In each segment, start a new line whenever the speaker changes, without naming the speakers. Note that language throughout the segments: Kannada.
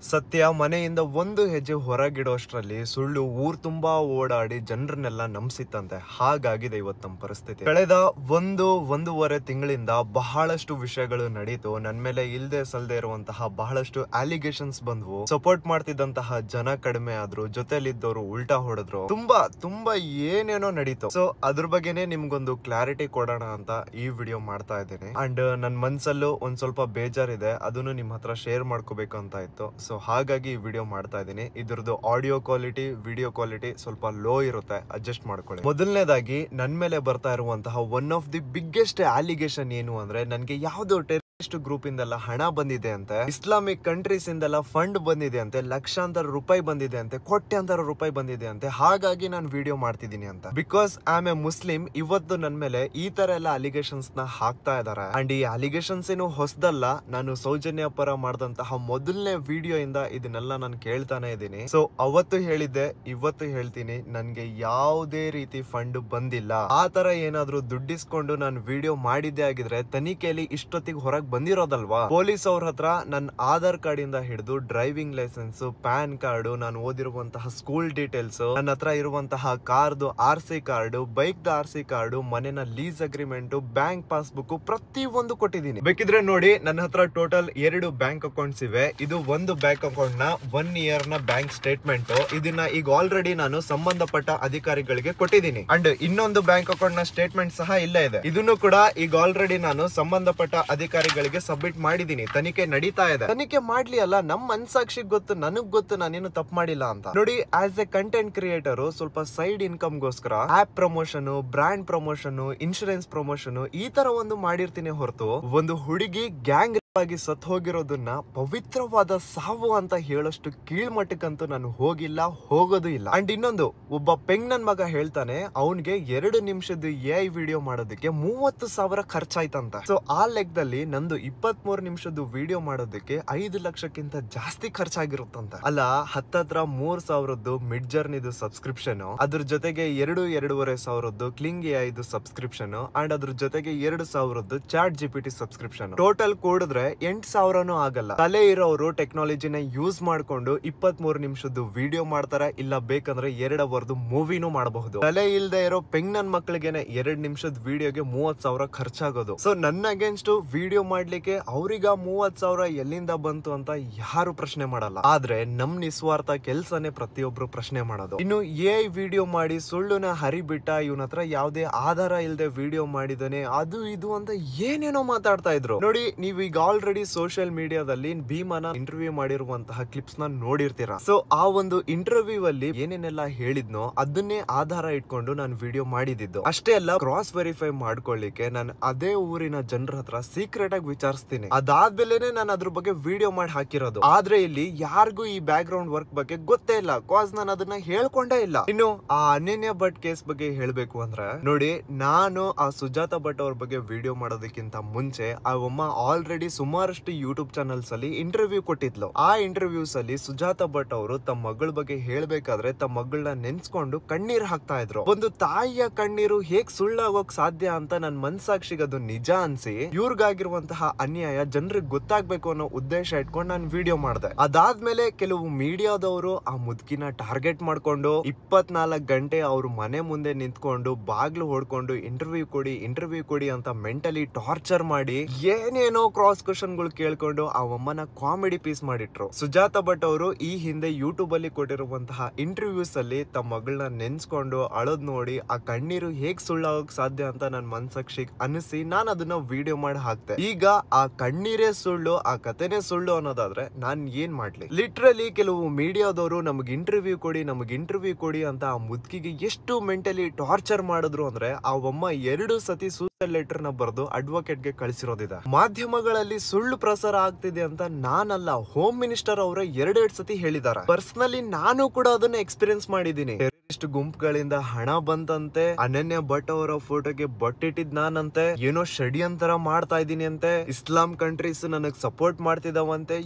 ಸತ್ಯ ಮನೆಯಿಂದ ಒಂದು ಹೆಜ್ಜೆ ಹೊರಗಿಡೋಷ್ಟ್ರಲ್ಲಿ ಸುಳ್ಳು ಊರ್ ತುಂಬಾ ಓಡಾಡಿ ಜನರನ್ನೆಲ್ಲ ನಂಬಿಸಿತ್ತಂತೆ. ಹಾಗಾಗಿದೆ ಇವತ್ತು ನಮ್ಮ ಪರಿಸ್ಥಿತಿ. ಕಳೆದ ಒಂದೂವರೆ ತಿಂಗಳಿಂದ ಬಹಳಷ್ಟು ವಿಷಯಗಳು ನಡೀತು. ನನ್ ಮೇಲೆ ಇಲ್ದೆ ಸಲ್ದೆ ಇರುವಂತಹ ಬಹಳಷ್ಟು ಅಲಿಗೇಷನ್ಸ್ ಬಂದ್ವು. ಸಪೋರ್ಟ್ ಮಾಡ್ತಿದ್ದಂತಹ ಜನ ಕಡಿಮೆ ಆದ್ರು, ಜೊತೆಲಿದ್ದವರು ಉಲ್ಟಾ ಹೊಡೆದ್ರು. ತುಂಬಾ ಏನೇನೋ ನಡೀತು. ಸೊ ಅದ್ರ ಬಗ್ಗೆನೆ ನಿಮ್ಗೊಂದು ಕ್ಲಾರಿಟಿ ಕೊಡೋಣ ಅಂತ ಈ ವಿಡಿಯೋ ಮಾಡ್ತಾ ಇದ್ದೀನಿ. ಅಂಡ್ ನನ್ ಮನ್ಸಲ್ಲೂ ಒಂದ್ ಸ್ವಲ್ಪ ಬೇಜಾರಿದೆ, ಅದನ್ನು ನಿಮ್ ಹತ್ರ ಶೇರ್ ಮಾಡ್ಕೋಬೇಕು ಅಂತ ಇತ್ತು. ಸೊ ಹಾಗಾಗಿ ಈ ವಿಡಿಯೋ ಮಾಡ್ತಾ ಇದ್ದೀನಿ. ಇದ್ರದ್ದು ಆಡಿಯೋ ಕ್ವಾಲಿಟಿ, ವಿಡಿಯೋ ಕ್ವಾಲಿಟಿ ಸ್ವಲ್ಪ ಲೋ ಇರುತ್ತೆ, ಅಡ್ಜಸ್ಟ್ ಮಾಡ್ಕೊಳ್ಳಿ. ಮೊದಲನೇದಾಗಿ ನನ್ ಮೇಲೆ ಬರ್ತಾ ಇರುವಂತಹ one of the biggest allegation ಏನು ಅಂದ್ರೆ, ನನ್ಗೆ ಯಾವ್ದೋ ಗ್ರೂಪ್ ಇಂದೆಲ್ಲ ಹಣ ಬಂದಿದೆ ಅಂತೆ, ಇಸ್ಲಾಮಿಕ್ ಕಂಟ್ರೀಸ್ ಇಂದೆಲ್ಲ ಫಂಡ್ ಬಂದಿದೆ ಅಂತೆ, ಲಕ್ಷಾಂತರ ರೂಪಾಯಿ ಬಂದಿದೆ ಅಂತೆ, ಕೋಟ್ಯಾಂತರ ರೂಪಾಯಿ ಬಂದಿದೆ ಅಂತೆ. ಹಾಗಾಗಿ ನಾನು ವಿಡಿಯೋ ಮಾಡ್ತಿದ್ದೀನಿ ಅಂತ. Because I am A Muslim. ಇವತ್ತು ನನ್ ಮೇಲೆ ಈ ತರ ಎಲ್ಲ ಅಲಿಗೇಷನ್ಸ್ ನ ಹಾಕ್ತಾ ಇದಾರೆ. ಅಂಡ್ ಈ ಅಲಿಗೇಷನ್ಸ್ ಏನು ಹೊಸದಲ್ಲ. ನಾನು ಸೌಜನ್ಯ ಪರ ಮಾಡಿದಂತಹ ಮೊದಲನೇ ವಿಡಿಯೋ ಇಂದ ಇದನ್ನೆಲ್ಲ ನಾನು ಕೇಳ್ತಾನೆ ಇದ್ದೀನಿ. ಸೊ ಅವತ್ತು ಹೇಳಿದ್ದೆ, ಇವತ್ತು ಹೇಳ್ತೀನಿ, ನನ್ಗೆ ಯಾವುದೇ ರೀತಿ ಫಂಡ್ ಬಂದಿಲ್ಲ. ಆ ತರ ಏನಾದ್ರು ದುಡ್ಡಿಸ್ಕೊಂಡು ನಾನು ವಿಡಿಯೋ ಮಾಡಿದ್ದೆ ಆಗಿದ್ರೆ ತನಿಖೆಯಲ್ಲಿ ಇಷ್ಟೊತ್ತಿಗೆ ಹೊರಗೆ ಬಂದಿರೋದಲ್ವಾ. ಪೊಲೀಸ್ ಅವ್ರ ಹತ್ರ ನನ್ನ ಆಧಾರ್ ಕಾರ್ಡ್ ಇಂದ ಹಿಡಿದು ಡ್ರೈವಿಂಗ್ ಲೈಸೆನ್ಸ್, ಪ್ಯಾನ್ ಕಾರ್ಡ್, ನಾನು ಓದಿರುವಂತಹ ಸ್ಕೂಲ್ ಡೀಟೇಲ್ಸ್, ನನ್ನ ಹತ್ರ ಇರುವಂತಹ ಕಾರ್ದು RC card, bike the RC card, ಮನೆನ ಲೀಸ್ ಅಗ್ರಿಮೆಂಟ್, ಬ್ಯಾಂಕ್ ಪಾಸ್ಬುಕ್ ಪ್ರತಿ ಒಂದು ಕೊಟ್ಟಿದ್ದೀನಿ. ಬೇಕಿದ್ರೆ ನೋಡಿ, ನನ್ನ ಹತ್ರ ಟೋಟಲ್ 2 ಬ್ಯಾಂಕ್ ಅಕೌಂಟ್ಸ್ ಇವೆ. ಇದು ಒಂದು ಬ್ಯಾಂಕ್ ಅಕೌಂಟ್ ನ 1 ಇಯರ್ ನ ಬ್ಯಾಂಕ್ ಸ್ಟೇಟ್ಮೆಂಟ್. ಇದನ್ನ ಈಗ ಆಲ್ರೆಡಿ ನಾನು ಸಂಬಂಧಪಟ್ಟ ಅಧಿಕಾರಿಗಳಿಗೆ ಕೊಟ್ಟಿದ್ದೀನಿ. ಅಂಡ್ ಇನ್ನೊಂದು ಬ್ಯಾಂಕ್ ಅಕೌಂಟ್ ನ ಸ್ಟೇಟ್ಮೆಂಟ್ ಸಹ ಇಲ್ಲೇ ಇದೆ. ಇದನ್ನು ಕೂಡ ಈಗ ಆಲ್ರೆಡಿ ನಾನು ಸಂಬಂಧಪಟ್ಟ ಅಧಿಕಾರಿಗಳಿಗೆ ಸಬ್ಮಿಟ್ ಮಾಡಿದೀನಿ. ತನಿಖೆ ನಡೀತಾ ಇದೆ. ತನಿಖೆ ಮಾಡ್ಲಿ ಅಲ್ಲ, ನಮ್ ಮನ್ಸಾಕ್ಷಿಗೆ ಗೊತ್ತು, ನನಗ್ ಗೊತ್ತು ನಾನೇನು ತಪ್ಪು ಮಾಡಿಲ್ಲ ಅಂತ. ನೋಡಿ, ಆಸ್ ಎ ಕಂಟೆಂಟ್ ಕ್ರಿಯೇಟರ್ ಸ್ವಲ್ಪ ಸೈಡ್ ಇನ್ಕಮ್ ಗೋಸ್ಕರ app promotion, brand promotion, insurance promotion ಈ ತರ ಒಂದು ಮಾಡಿರ್ತೀನಿ ಹೊರತು ಒಂದು ಹುಡುಗಿ ಗ್ಯಾಂಗ್ ಆಗಿ ಸತ್ ಹೋಗಿರೋದನ್ನ ಪವಿತ್ರವಾದ ಸಾವು ಅಂತ ಹೇಳಷ್ಟು ಕೀಳ್ಮಟ್ಟಕ್ಕಂತೂ ನಾನು ಹೋಗಿಲ್ಲ, ಹೋಗೋದು ಇಲ್ಲ. ಅಂಡ್ ಇನ್ನೊಂದು, ಒಬ್ಬ ಪೆಂಗ್ ನನ್ ಮಗ ಹೇಳ್ತಾನೆ, ಅವನ್ಗೆ 2 ನಿಮಿಷದ AI ವಿಡಿಯೋ ಮಾಡೋದಕ್ಕೆ 30,000 ಖರ್ಚಾಯ್ತಂತ. ಸೊ ಆ ಲೆಕ್ಕದಲ್ಲಿ ನಂದು 23 ನಿಮಿಷದ ವಿಡಿಯೋ ಮಾಡೋದಕ್ಕೆ 5 ಲಕ್ಷಕ್ಕಿಂತ ಜಾಸ್ತಿ ಖರ್ಚಾಗಿರುತ್ತಂತ. ಅಲ್ಲ, ಹತ್ತತ್ರ 3,000 ಮಿಡ್ ಜರ್ನಿದು ಸಬ್ಸ್ಕ್ರಿಪ್ಷನ್, ಅದ್ರ ಜೊತೆಗೆ 2-2.5 ಸಾವಿರದ್ದು ಕ್ಲಿಂಗ್ AI ಸಬ್ಸ್ಕ್ರಿಪ್ಷನ್, ಅಂಡ್ ಅದ್ರ ಜೊತೆಗೆ 2,000 ಚಾಟ್ GPT ಸಬ್ಸ್ಕ್ರಿಪ್ಷನ್. ಟೋಟಲ್ ಕೂಡಿದ್ರೆ 8,000 ಆಗಲ್ಲ. ತಲೆ ಇರೋರು ಟೆಕ್ನಾಲಜಿನ ಯೂಸ್ ಮಾಡ್ಕೊಂಡು 23 ನಿಮಿಷದ್ದು ವಿಡಿಯೋ ಮಾಡ್ತಾರೆ, ಇಲ್ಲ ಬೇಕಂದ್ರೆ 2 ಅವರ್ದು ಮೂವಿನೂ ಮಾಡಬಹುದು. ತಲೆ ಇಲ್ದೆ ಇರೋ ಪೆಂಗ್ ನನ್ ಮಕ್ಳಿಗೆನೆ 2 ನಿಮಿಷದ ವಿಡಿಯೋಗೆ 30,000 ಖರ್ಚಾಗೋದು. ಸೊ ನನ್ನ ಅಗೇನ್ಸ್ಟ್ ವಿಡಿಯೋ ಮಾಡ್ಲಿಕ್ಕೆ ಅವ್ರಿಗ 30,000 ಎಲ್ಲಿಂದ ಬಂತು ಅಂತ ಯಾರು ಪ್ರಶ್ನೆ ಮಾಡಲ್ಲ. ಆದ್ರೆ ನಮ್ ನಿಸ್ವಾರ್ಥ ಕೆಲ್ಸನೇ ಪ್ರತಿಯೊಬ್ರು ಪ್ರಶ್ನೆ ಮಾಡೋದು. ಇನ್ನು AI ವಿಡಿಯೋ ಮಾಡಿ ಸುಳ್ಳುನ ಹರಿಬಿಟ್ಟ, ಇವನ ಹತ್ರ ಯಾವ್ದೇ ಆಧಾರ ಇಲ್ದೆ ವಿಡಿಯೋ ಮಾಡಿದಾನೆ, ಅದು ಇದು ಅಂತ ಏನೇನೋ ಮಾತಾಡ್ತಾ ಇದ್ರು. ನೋಡಿ, ನೀವೀಗ ಆಲ್ರೆಡಿ ಸೋಷಿಯಲ್ ಮೀಡಿಯಾದಲ್ಲಿ ಭೀಮನ ಇಂಟರ್ವ್ಯೂ ಮಾಡಿರುವಂತಹ ಕ್ಲಿಪ್ಸ್ ನ ನೋಡಿರ್ತೀರಾ. ಸೊ ಆ ಒಂದು ಇಂಟರ್ವ್ಯೂ ಅಲ್ಲಿ ಏನೇನೆಲ್ಲ ಹೇಳಿದ್ನೋ ಅದನ್ನೇ ಆಧಾರ ಇಟ್ಕೊಂಡು ನಾನು ವಿಡಿಯೋ ಮಾಡಿದ್ದು. ಅಷ್ಟೇ ಅಲ್ಲ, ಕ್ರಾಸ್ ವೆರಿಫೈ ಮಾಡ್ಕೊಳ್ಳಿಕ್ಕೆ ನಾನು ಅದೇ ಊರಿನ ಜನರ ಹತ್ರ ಸೀಕ್ರೆಟ್ ಆಗಿ ವಿಚಾರಿಸ್ತೀನಿ. ಅದಾದ್ಮೇಲೆ ನಾನು ಅದ್ರ ಬಗ್ಗೆ ವಿಡಿಯೋ ಮಾಡಿ ಹಾಕಿರೋದು. ಆದ್ರೆ ಇಲ್ಲಿ ಯಾರಿಗೂ ಈ ಬ್ಯಾಕ್ ಗ್ರೌಂಡ್ ವರ್ಕ್ ಬಗ್ಗೆ ಗೊತ್ತೇ ಇಲ್ಲ, ಕಾಸ್ ನಾನು ಅದನ್ನ ಹೇಳ್ಕೊಂಡೇ ಇಲ್ಲ. ಇನ್ನು ಆ ಅನನ್ಯ ಭಟ್ ಕೇಸ್ ಬಗ್ಗೆ ಹೇಳ್ಬೇಕು ಅಂದ್ರೆ, ನೋಡಿ, ನಾನು ಆ ಸುಜಾತ ಭಟ್ ಅವ್ರ ಬಗ್ಗೆ ವಿಡಿಯೋ ಮಾಡೋದಕ್ಕಿಂತ ಮುಂಚೆ ಆ ಒಮ್ಮ ಆಲ್ರೆಡಿ ಸುಮಾರಷ್ಟು ಯೂಟ್ಯೂಬ್ ಚಾನಲ್ಸ್ ಅಲ್ಲಿ ಇಂಟರ್ವ್ಯೂ ಕೊಟ್ಟಿದ್ಲು. ಆ ಇಂಟರ್ವ್ಯೂಸ್ ಅಲ್ಲಿ ಸುಜಾತ ಭಟ್ ಅವರು ತಮ್ಮ ಮಗಳ ಬಗ್ಗೆ ಹೇಳ್ಬೇಕಾದ್ರೆ ತಮ್ಮ ಮಗಳನ್ನ ನೆನ್ಸ್ಕೊಂಡು ಕಣ್ಣೀರ್ ಹಾಕ್ತಾ ಇದ್ರು. ಒಂದು ತಾಯಿಯ ಕಣ್ಣೀರು ಹೇಗ್ ಸುಳ್ಳಾಗೋಕ್ ಸಾಧ್ಯ ಅಂತ ನನ್ ಮನ್ಸಾಕ್ಷಿಗೆ ಅದು ನಿಜ ಅನ್ಸಿ, ಇವ್ರಿಗಾಗಿರುವಂತಹ ಅನ್ಯಾಯ ಜನರಿಗೆ ಗೊತ್ತಾಗ್ಬೇಕು ಅನ್ನೋ ಉದ್ದೇಶ ಇಟ್ಕೊಂಡು ನಾನು ವಿಡಿಯೋ ಮಾಡಿದೆ. ಅದಾದ್ಮೇಲೆ ಕೆಲವು ಮೀಡಿಯಾದವರು ಆ ಮುದುಕಿನ ಟಾರ್ಗೆಟ್ ಮಾಡ್ಕೊಂಡು 24 ಗಂಟೆ ಅವ್ರ ಮನೆ ಮುಂದೆ ನಿಂತ್ಕೊಂಡು ಬಾಗ್ಲು ಹೊಡ್ಕೊಂಡು ಇಂಟರ್ವ್ಯೂ ಕೊಡಿ ಅಂತ ಮೆಂಟಲಿ ಟಾರ್ಚರ್ ಮಾಡಿ ಏನೇನೋ ಕ್ರಾಸ್ ಕ್ವಶನ್ ಗಳು ಕೇಳ್ಕೊಂಡು ಆ ಅಮ್ಮನ ಕಾಮಿಡಿ ಪೀಸ್ ಮಾಡಿಟ್ರು. ಸುಜಾತ ಭಟ್ ಅವರು ಈ ಹಿಂದೆ ಯೂಟ್ಯೂಬ್ ಅಲ್ಲಿ ಕೊಟ್ಟಿರುವಂತಹ ಇಂಟರ್ವ್ಯೂಸ್ ಅಲ್ಲಿ ತಮ್ಮ ಮಗಳನ್ನ ನೆನ್ಸ್ಕೊಂಡು ಅಳದ್ ನೋಡಿ ಆ ಕಣ್ಣೀರು ಹೇಗ್ ಸುಳ್ಳಾಗೋಕ್ ಸಾಧ್ಯ ಅಂತ ನನ್ ಮನ್ಸಾಕ್ಷಿಗೆ ಅನಿಸಿ ನಾನು ಅದನ್ನ ವಿಡಿಯೋ ಮಾಡಿ ಹಾಕ್ತೆ. ಈಗ ಆ ಕಣ್ಣೀರೇ ಸುಳ್ಳು, ಆ ಕಥೆನೇ ಸುಳ್ಳು ಅನ್ನೋದಾದ್ರೆ ನಾನ್ ಏನ್ ಮಾಡ್ಲಿ? ಲಿಟ್ರಲಿ ಕೆಲವು ಮೀಡಿಯಾದವರು ನಮಗ್ ಇಂಟರ್ವ್ಯೂ ಕೊಡಿ ಅಂತ ಆ ಮುದ್ಕಿಗೆ ಎಷ್ಟು ಮೆಂಟಲಿ ಟಾರ್ಚರ್ ಮಾಡಿದ್ರು ಅಂದ್ರೆ, ಆ ಅಮ್ಮ 2 ಸತಿ ಸೂಸೈಡ್ ಲೆಟರ್ ನ ಬರೆದು ಅಡ್ವೊಕೇಟ್ ಗೆ ಕಳಿಸಿರೋದಿದೆ. ಮಾಧ್ಯಮಗಳಲ್ಲಿ ಸುಳ್ಳು ಪ್ರಸಾರ ಆಗ್ತಿದೆ ಅಂತ ನಾನಲ್ಲ, ಹೋಮ್ ಮಿನಿಸ್ಟರ್ ಅವರೇ 2 ಸತಿ ಹೇಳಿದ್ದಾರೆ. ಪರ್ಸನಲಿ ನಾನು ಕೂಡ ಅದನ್ನ ಎಕ್ಸ್ಪೀರಿಯನ್ಸ್ ಮಾಡಿದ್ದೀನಿ. ಟೆರರಿಸ್ಟ್ ಟೆರರಿಸ್ಟ್ ಗುಂಪುಗಳಿಂದ ಹಣ ಬಂತಂತೆ, ಅನನ್ಯ ಭಟ್ ಅವರ ಫೋಟೋಗೆ ಬೊಟ್ಟಿಟ್ಟಿದ್ ನಾನಂತೆ, ಏನೋ ಷಡ್ಯಂತರ ಮಾಡ್ತಾ ಇದೀನಿ ಅಂತೆ, ಇಸ್ಲಾಂ ಕಂಟ್ರೀಸ್ ನನಗ್ ಸಪೋರ್ಟ್ ಮಾಡ್ತಿದಾವಂತೆ,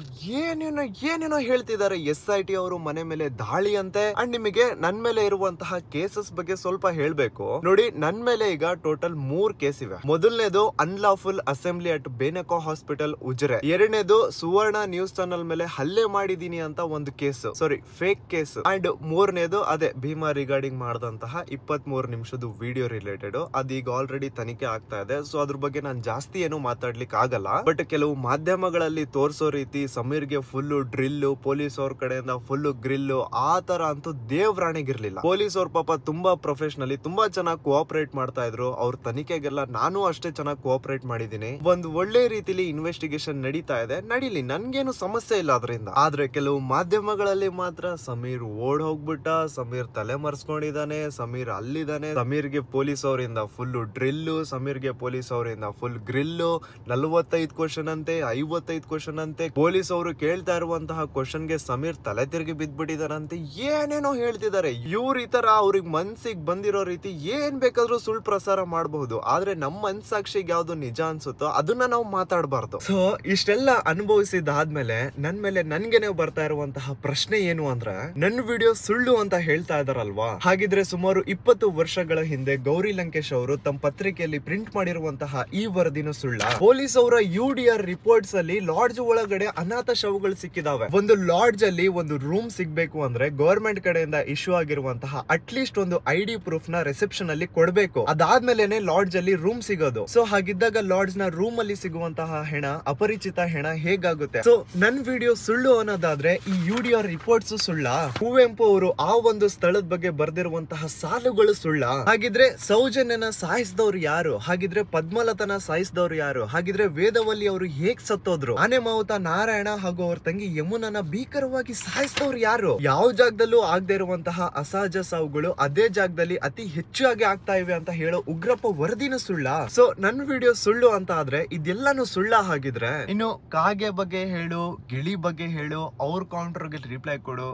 ಏನೇನೋ ಹೇಳ್ತಿದ್ದಾರೆ. SIT ಅವರು ಮನೆ ಮೇಲೆ ದಾಳಿ ಅಂತೆ. ಅಂಡ್ ನಿಮಗೆ ನನ್ ಮೇಲೆ ಇರುವಂತಹ ಕೇಸಸ್ ಬಗ್ಗೆ ಸ್ವಲ್ಪ ಹೇಳ್ಬೇಕು ನೋಡಿ. ನನ್ ಮೇಲೆ ಈಗ ಟೋಟಲ್ 3 ಕೇಸ್ ಇವೆ. ಮೊದಲನೇದು unlawful assembly at Benako hospital Ujire. ಎರಡನೇದು ಸುವರ್ಣ ನ್ಯೂಸ್ ಚಾನಲ್ ಮೇಲೆ ಹಲ್ಲೆ ಮಾಡಿದೀನಿ ಅಂತ ಒಂದು case, sorry fake case. And ಮೂರನೇದು ಅದೇ ಭೀಮಾ ರಿಗಾರ್ಡಿಂಗ್ ಮಾಡಿದಂತಹ 23 ನಿಮಿಷದ ವಿಡಿಯೋ ರಿಲೇಟೆಡ್. ಅದೀಗ ಆಲ್ರೆಡಿ ತನಿಖೆ ಆಗ್ತಾ ಇದೆ. ಸೊ ಅದ್ರ ಬಗ್ಗೆ ನಾನು ಜಾಸ್ತಿ ಏನು ಮಾತಾಡ್ಲಿಕ್ಕೆ ಆಗಲ್ಲ. ಬಟ್ ಕೆಲವು ಮಾಧ್ಯಮಗಳಲ್ಲಿ ತೋರಿಸೋ ರೀತಿ ಸಮೀರ್ಗೆ ಫುಲ್ ಡ್ರಿಲ್, ಪೊಲೀಸ್ ಅವ್ರ ಕಡೆಯಿಂದ ಫುಲ್ ಗ್ರಿಲ್, ಆ ತರ ಅಂತೂ ದೇವ್ರಾಣಿಗಿರ್ಲಿಲ್ಲ. ಪೊಲೀಸ್ ಅವ್ರ ಪಾಪ ತುಂಬಾ ಪ್ರೊಫೆಷನಲಿ ತುಂಬಾ ಚೆನ್ನಾಗಿ ಕೋಆಪರೇಟ್ ಮಾಡ್ತಾ ಇದ್ರು. ಅವ್ರ ತನಿಖೆಗೆಲ್ಲ ನಾನು ಅಷ್ಟೇ ಚೆನ್ನಾಗಿ ಕೋಆಪರೇಟ್ ಮಾಡಿದೀನಿ. ಒಂದು ಒಳ್ಳೆ ರೀತಿಲಿ ಇನ್ವೆಸ್ಟಿಗೇಷನ್ ನಡೀತಾ ಇದೆ, ನಡೀಲಿ, ನನ್ಗೇನು ಸಮಸ್ಯೆ ಇಲ್ಲ ಅದರಿಂದ. ಆದ್ರೆ ಕೆಲವು ಮಾಧ್ಯಮಗಳಲ್ಲಿ ಮಾತ್ರ ಸಮೀರ್ ಓಡ್ ಹೋಗ್ಬಿಟ್ಟ, ಸಮೀರ್ ತಲೆ ಮರೆಸ್ಕೊಂಡಿದ್ದಾನೆ, ಸಮೀರ್ ಅಲ್ಲಿದ್ದಾನೆ, ಸಮೀರ್ಗೆ ಪೊಲೀಸ್ ಅವರಿಂದ ಫುಲ್ ಡ್ರಿಲ್, ಸಮೀರ್ಗೆ ಪೊಲೀಸ್ ಅವರಿಂದ ಫುಲ್ ಗ್ರಿಲ್, 45 ಕ್ವಶನ್ ಅಂತೆ, 55 ಕ್ವಶನ್ ಅಂತೆ. ಪೊಲೀಸ್ ಅವರು ಕೇಳ್ತಾ ಇರುವಂತಹ ಕ್ವಶನ್ ಗೆ ಸಮೀರ್ ತಲೆ ತಿರುಗಿ ಬಿದ್ದ್ಬಿಟ್ಟಿದಾರಂತೆ. ಏನೇನೋ ಹೇಳ್ತಿದ್ದಾರೆ ಇವ್ರ. ಈ ತರ ಅವ್ರಿಗೆ ಮನ್ಸಿಗೆ ಬಂದಿರೋ ರೀತಿ ಏನ್ ಬೇಕಾದ್ರೂ ಸುಳ್ಳು ಪ್ರಸಾರ ಮಾಡಬಹುದು. ಆದ್ರೆ ನಮ್ಮ ಮನ್ಸಾಕ್ಷಿಗೆ ಯಾವ್ದು ನಿಜ ಅನ್ಸುತ್ತೋ ಅದನ್ನ ನಾವು ಮಾತಾಡಬಾರ್ದು. ಸೊ ಇಷ್ಟೆಲ್ಲ ಅನುಭವಿಸಿದಾದ್ಮೇಲೆ ನನ್ ಮೇಲೆ ನನ್ಗೆನೆ ಬರ್ತಾ ಇರುವಂತಹ ಪ್ರಶ್ನೆ ಏನು ಅಂದ್ರೆ, ನನ್ನ ವಿಡಿಯೋ ಸುಳ್ಳು ಅಂತ ಹೇಳ್ತಾ ಇದಾರಲ್ವಾ, ಹಾಗಿದ್ರೆ ಸುಮಾರು 20 ವರ್ಷಗಳ ಹಿಂದೆ ಗೌರಿ ಲಂಕೇಶ್ ಅವರು ತಮ್ಮ ಪತ್ರಿಕೆಯಲ್ಲಿ ಪ್ರಿಂಟ್ ಮಾಡಿರುವಂತಹ ಈ ವರದಿನ ಸುಳ್ಳ? ಪೊಲೀಸ್ ಅವರ UDR ರಿಪೋರ್ಟ್ಸ್ ಅಲ್ಲಿ ಲಾಡ್ಜ್ ಒಳಗಡೆ ಅನಾಥ ಶವಗಳು ಸಿಕ್ಕಿದಾವೆ. ಒಂದು ಲಾಡ್ಜ್ ಅಲ್ಲಿ ಒಂದು ರೂಮ್ ಸಿಗ್ಬೇಕು ಅಂದ್ರೆ ಗವರ್ಮೆಂಟ್ ಕಡೆಯಿಂದ ಇಶ್ಯೂ ಆಗಿರುವಂತಹ ಅಟ್ಲೀಸ್ಟ್ ಒಂದು ID ಪ್ರೂಫ್ ನ ರಿಸೆಪ್ಷನ್ ಅಲ್ಲಿ ಕೊಡ್ಬೇಕು. ಅದಾದ್ಮೇಲೆನೆ ಲಾಡ್ಜ್ ಅಲ್ಲಿ ರೂಮ್ ಸಿಗೋದು. ಸೊ ಹಾಗಿದ್ದಾಗ ಲಾಡ್ಜ್ ನ ರೂಮ್ ಅಲ್ಲಿ ಸಿಗುವಂತಹ ಹೆಣ, ಅಪರಿಚಿತ ಹೆಣ ಹೇಗಾಗುತ್ತೆ? ಸೊ ನನ್ ವಿಡಿಯೋ ಸುಳ್ಳು ಅನ್ನೋದಾದ್ರೆ ಈ UDR ರಿಪೋರ್ಟ್ಸ್ ಸುಳ್ಳ? ಕುವೆಂಪು ಅವರು ಆ ಒಂದು ಸ್ಥಳದ ಬಗ್ಗೆ ಬರ್ದಿರುವಂತಹ ಸಾಲುಗಳು ಸುಳ್ಳ? ಹಾಗಿದ್ರೆ ಸೌಜನ್ಯನ ಸಾಯಿಸಿದವ್ರು ಯಾರು? ಹಾಗಿದ್ರೆ ಪದ್ಮಲತನ ಸಾಯಿಸಿದವ್ರು ಯಾರು? ಹಾಗಿದ್ರೆ ವೇದವಲ್ಲಿ ಅವರು ಹೇಗ್ ಸತ್ತೋದ್ರು? ಆನೆ ಮಾವುತ ನಾರಾಯಣ ಹಾಗೂ ಅವ್ರ ತಂಗಿ ಯಮುನನ ಭೀಕರವಾಗಿ ಸಾಯಿಸಿದವ್ರು ಯಾರು? ಯಾವ ಜಾಗದಲ್ಲೂ ಆಗದೆ ಇರುವಂತಹ ಅಸಹಜ ಸಾವುಗಳು ಅದೇ ಜಾಗದಲ್ಲಿ ಅತಿ ಹೆಚ್ಚಾಗಿ ಆಗ್ತಾ ಇವೆ ಅಂತ ಹೇಳೋ ಉಗ್ರಪ್ಪ ವರದಿನ ಸುಳ್ಳ? ಸೊ ನನ್ ವಿಡಿಯೋ ಸುಳ್ಳು ಅಂತ ಆದ್ರೆ ಇದೆಲ್ಲಾನು ಸುಳ್ಳ? ಹಾಗಿದ್ರೆ ಇನ್ನು ಕಾಗೆ ಬಗ್ಗೆ ಹೇಳು, ಗಿಳಿ ಬಗ್ಗೆ ಹೇಳು, ಅವ್ರ ಕೌಂಟರ್ಗೆ ರಿಪ್ಲೈ ಕೊಡು,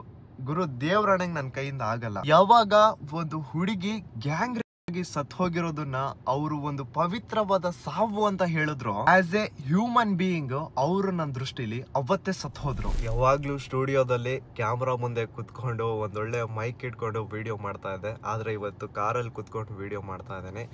ಗುರು ದೇವ್ರಾಣಂಗ್ ನನ್ ಕೈಯಿಂದ ಆಗಲ್ಲ. ಯಾವಾಗ ಒಂದು ಹುಡುಗಿ ಗ್ಯಾಂಗ್ ಸತ್ ಹೋಗಿರೋದನ್ನ ಅವರು ಒಂದು ಪವಿತ್ರವಾದ ಸಾವು ಅಂತ ಹೇಳಿದ್ರು, ಆಸ್ ಎ ಹ್ಯೂಮನ್ ಬೀಯಿಂಗ್ ಅವರು ನನ್ನ ದೃಷ್ಟಿಲಿ ಅವತ್ತೇ ಸತ್ ಹೋದ್ರು. ಯಾವಾಗ್ಲೂ ಸ್ಟುಡಿಯೋದಲ್ಲಿ ಕ್ಯಾಮ್ರಾ ಮುಂದೆ ಕುತ್ಕೊಂಡು ಒಂದೊಳ್ಳೆ ಮೈಕ್ ಇಟ್ಕೊಂಡು ವಿಡಿಯೋ ಮಾಡ್ತಾ ಇದ್ದೆ, ಆದ್ರೆ ಇವತ್ತು ಕಾರಲ್ಲಿ ಕುತ್ಕೊಂಡು ವಿಡಿಯೋ ಮಾಡ್ತಾ ಇದ್ದೇನೆ.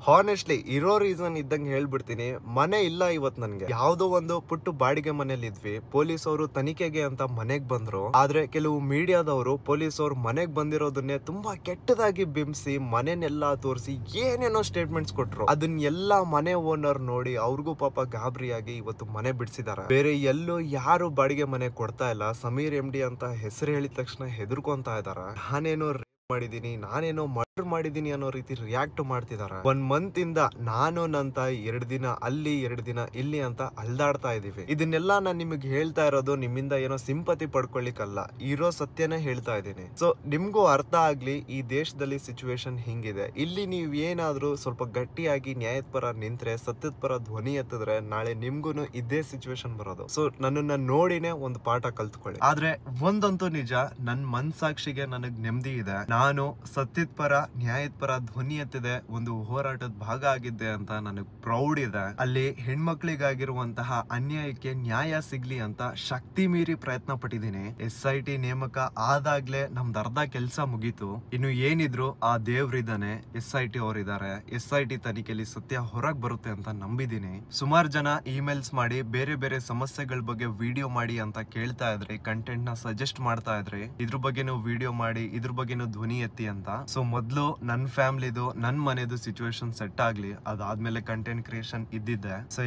ಹಾನೆಸ್ಟ್ಲಿ ಇರೋ ರೀಸನ್ ಇದ್ದಂಗೆ ಹೇಳ್ಬಿಡ್ತೀನಿ, ಮನೆ ಇಲ್ಲ ಇವತ್ ನನ್ಗೆ. ಯಾವ್ದೋ ಒಂದು ಪುಟ್ಟು ಬಾಡಿಗೆ ಮನೇಲಿ ಇದ್ವಿ, ಪೊಲೀಸ್ ಅವರು ತನಿಖೆಗೆ ಅಂತ ಮನೆಗ್ ಬಂದ್ರು. ಆದ್ರೆ ಕೆಲವು ಮೀಡಿಯಾದವರು ಪೊಲೀಸ್ ಅವ್ರು ಮನೆಗ್ ಬಂದಿರೋದನ್ನೇ ತುಂಬಾ ಕೆಟ್ಟದಾಗಿ ಬಿಂಬಿಸಿ ಮನೆನೆಲ್ಲಾ ತೋರಿಸಿ ಏನೇನೋ ಸ್ಟೇಟ್ಮೆಂಟ್ಸ್ ಕೊಟ್ರು. ಅದನ್ನೆಲ್ಲ ಮನೆ ಓನರ್ ನೋಡಿ ಅವ್ರಿಗೂ ಪಾಪ ಗಾಬರಿಯಾಗಿ ಇವತ್ತು ಮನೆ ಬಿಡಿಸಿದಾರೆ. ಬೇರೆ ಎಲ್ಲೂ ಯಾರು ಬಾಡಿಗೆ ಮನೆ ಕೊಡ್ತಾ ಇಲ್ಲ. ಸಮೀರ್ MD ಅಂತ ಹೆಸರು ಹೇಳಿದ ತಕ್ಷಣ ಹೆದರ್ಕೊಂತಾ ಇದಾರೆ. ನಾನೇನೋ ಮಾಡಿದೀನಿ, ನಾನೇನೋ ಮರ್ಡರ್ ಮಾಡಿದೀನಿ ಅನ್ನೋ ರೀತಿ ರಿಯಾಕ್ಟ್ ಮಾಡ್ತಿದಾರೆ. 1 ಮಂತ್ ಇಂದ ನಾನು ನನ್ನ ತಾಯಿ 2 ದಿನ ಅಲ್ಲಿ 2 ದಿನ ಇಲ್ಲಿ ಅಂತ ಅಲ್ದಾಡ್ತಾ ಇದೀವಿ. ಇದನ್ನೆಲ್ಲ ನಾನು ನಿಮಗೆ ಹೇಳ್ತಾ ಇರೋದು ನಿಮ್ಮಿಂದ ಏನೋ ಸಿಂಪತಿ ಪಡ್ಕೊಳ್ಳಿಕ್ಕಲ್ಲ, ಇರೋ ಸತ್ಯನೇ ಹೇಳ್ತಾ ಇದ್ದೀನಿ. ಸೊ ನಿಮ್ಗೂ ಅರ್ಥ ಆಗ್ಲಿ ಈ ದೇಶದಲ್ಲಿ ಸಿಚುವೇಶನ್ ಹಿಂಗಿದೆ. ಇಲ್ಲಿ ನೀವ್ ಏನಾದ್ರೂ ಸ್ವಲ್ಪ ಗಟ್ಟಿಯಾಗಿ ನ್ಯಾಯದ ಪರ ನಿಂತ್ರೆ, ಸತ್ಯದ ಪರ ಧ್ವನಿ ಎತ್ತಿದ್ರೆ ನಾಳೆ ನಿಮ್ಗೂನು ಇದೇ ಸಿಚುವೇಶನ್ ಬರೋದು. ಸೊ ನನ್ನನ್ನ ನೋಡಿನೇ ಒಂದು ಪಾಠ ಕಲ್ತ್ಕೊಳ್ಳಿ. ಆದ್ರೆ ಒಂದಂತೂ ನಿಜ, ನನ್ ಮನ್ಸಾಕ್ಷಿಗೆ ನನಗ್ ನೆಮ್ಮದಿ ಇದೆ. ನಾನು ಸತ್ಯದ ಪರ ನ್ಯಾಯದ ಪರ ಧ್ವನಿ ಎತ್ತಿದೆ, ಒಂದು ಹೋರಾಟದ ಭಾಗ ಆಗಿದ್ದೆ ಅಂತ ನನಗ್ ಪ್ರೌಡ್ ಇದೆ. ಅಲ್ಲಿ ಹೆಣ್ಮಕ್ಳಿಗಾಗಿರುವಂತಹ ಅನ್ಯಾಯಕ್ಕೆ ನ್ಯಾಯ ಸಿಗ್ಲಿ ಅಂತ ಶಕ್ತಿ ಮೀರಿ ಪ್ರಯತ್ನ ಪಟ್ಟಿದ್ದೀನಿ. SIT ನೇಮಕ ಆದಾಗ್ಲೇ ನಮ್ದು ಅರ್ಧ ಕೆಲ್ಸ ಮುಗೀತು. ಇನ್ನು ಏನಿದ್ರು ಆ ದೇವ್ರಿದಾನೆ, SIT ಅವರಿದ್ದಾರೆ. SIT ತನಿಖೆಯಲ್ಲಿ ಸತ್ಯ ಹೊರಗ್ ಬರುತ್ತೆ ಅಂತ ನಂಬಿದೀನಿ. ಸುಮಾರು ಜನ ಇಮೇಲ್ಸ್ ಮಾಡಿ ಬೇರೆ ಬೇರೆ ಸಮಸ್ಯೆಗಳ ಬಗ್ಗೆ ವಿಡಿಯೋ ಮಾಡಿ ಅಂತ ಕೇಳ್ತಾ ಇದ್ರಿ, ಕಂಟೆಂಟ್ ನ ಸಜೆಸ್ಟ್ ಮಾಡ್ತಾ ಇದ್ರಿ, ಇದ್ರ ಬಗ್ಗೆನೂ ವಿಡಿಯೋ ಮಾಡಿ, ಇದ್ರ ಬಗ್ಗೆನೂ ಧ್ವನಿ ಎತ್ತಿ ಅಂತ. ಸೊ ಮೊದ್ಲು ನನ್ ಫ್ಯಾಮಿಲಿದು ನನ್ ಮನೆದು ಸಿಚುವೇಶನ್ ಸೆಟ್ ಆಗ್ಲಿ, ಅದಾದ್ಮೇಲೆ ಕಂಟೆಂಟ್ ಕ್ರಿಯೇಷನ್ ಇದ್ದಿದ್ದೆ. ಸೊ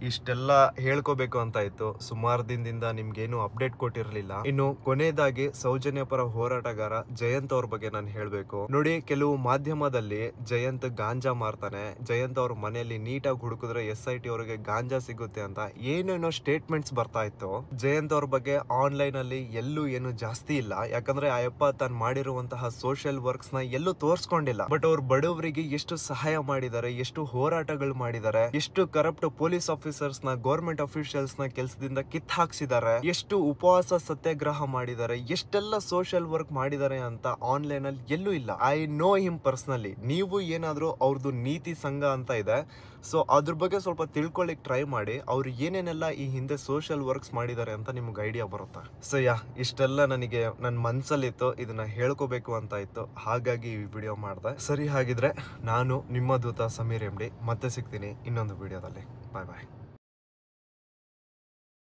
ಇಷ್ಟೆಲ್ಲ ಹೇಳ್ಕೋಬೇಕು ಅಂತ ಇತ್ತು. ಸುಮಾರು ದಿನದಿಂದ ನಿಮ್ಗೇನು ಅಪ್ಡೇಟ್ ಕೊಟ್ಟಿರ್ಲಿಲ್ಲ. ಇನ್ನು ಕೊನೆಯದಾಗಿ ಸೌಜನ್ಯ ಪರ ಹೋರಾಟಗಾರ ಜಯಂತ್ ಅವ್ರ ಬಗ್ಗೆ ನಾನು ಹೇಳ್ಬೇಕು ನೋಡಿ. ಕೆಲವು ಮಾಧ್ಯಮದಲ್ಲಿ ಜಯಂತ್ ಗಾಂಜಾ ಮಾರ್ತಾನೆ, ಜಯಂತ್ ಅವ್ರ ಮನೆಯಲ್ಲಿ ನೀಟಾಗಿ ಹುಡುಕಿದ್ರೆ SIT ಅವರಿಗೆ ಗಾಂಜಾ ಸಿಗುತ್ತೆ ಅಂತ ಏನೇನೋ ಸ್ಟೇಟ್ಮೆಂಟ್ಸ್ ಬರ್ತಾ ಇತ್ತು. ಜಯಂತ್ ಅವ್ರ ಬಗ್ಗೆ ಆನ್ಲೈನ್ ಅಲ್ಲಿ ಎಲ್ಲೂ ಏನು ಜಾಸ್ತಿ ಇಲ್ಲ, ಯಾಕಂದ್ರೆ ಆ ಯಪ್ಪ ತಾನು ಮಾಡಿರುವಂತಹ ಸೋಷಿಯಲ್ ವರ್ಕ್ಸ್ ನ ಎಲ್ಲೂ ತೋರ್ಸ್ಕೊಂಡಿಲ್ಲ. ಬಟ್ ಅವ್ರು ಬಡವರಿಗೆ ಎಷ್ಟು ಸಹಾಯ ಮಾಡಿದ್ದಾರೆ, ಎಷ್ಟು ಹೋರಾಟಗಳು ಮಾಡಿದ್ದಾರೆ, ಎಷ್ಟು ಕರಪ್ಟ್ ಪೊಲೀಸ್ ಆಫೀಸರ್ಸ್ ನ, ಗೌರ್ಮೆಂಟ್ ಅಫಿಷಿಯಲ್ಸ್ ನ ಕೆಲಸದಿಂದ ಕಿತ್ ಹಾಕ್ಸಿದ್ದಾರೆ, ಎಷ್ಟು ಉಪವಾಸ ಸತ್ಯಾಗ್ರಹ ಮಾಡಿದ್ದಾರೆ, ಎಷ್ಟೆಲ್ಲ ಸೋಷಿಯಲ್ ವರ್ಕ್ ಮಾಡಿದ್ದಾರೆ ಅಂತ ಆನ್ಲೈನ್ ಅಲ್ಲಿ ಎಲ್ಲೂ ಇಲ್ಲ. I know him personally. ನೀವು ಏನಾದ್ರೂ ಅವ್ರದ್ದು ನೀತಿ ಸಂಘ ಅಂತ ಇದೆ, ಸೊ ಅದ್ರ ಬಗ್ಗೆ ಸ್ವಲ್ಪ ತಿಳ್ಕೊಳ್ಳಿಕ್ ಟ್ರೈ ಮಾಡಿ. ಅವ್ರು ಏನೇನೆಲ್ಲ ಈ ಹಿಂದೆ ಸೋಷಿಯಲ್ ವರ್ಕ್ಸ್ ಮಾಡಿದ್ದಾರೆ ಅಂತ ನಿಮ್ಗೆ ಐಡಿಯಾ ಬರುತ್ತೆ. ಸೊ ಇಷ್ಟೆಲ್ಲ ನನಗೆ ನನ್ನ ಮನ್ಸಲ್ಲಿತ್ತು, ಇದನ್ನ ಹೇಳ್ಕೋಬೇಕು ಅಂತ ಇತ್ತು, ಹಾಗಾಗಿ ಈ ವಿಡಿಯೋ ಮಾಡಿದೆ. ಸರಿ, ಹಾಗಿದ್ರೆ ನಾನು ನಿಮ್ಮ ದೂತ ಸಮೀರ್ MD ಮತ್ತೆ ಸಿಗ್ತೀನಿ ಇನ್ನೊಂದು ವಿಡಿಯೋದಲ್ಲಿ. ಬಾಯ್ ಬಾಯ್.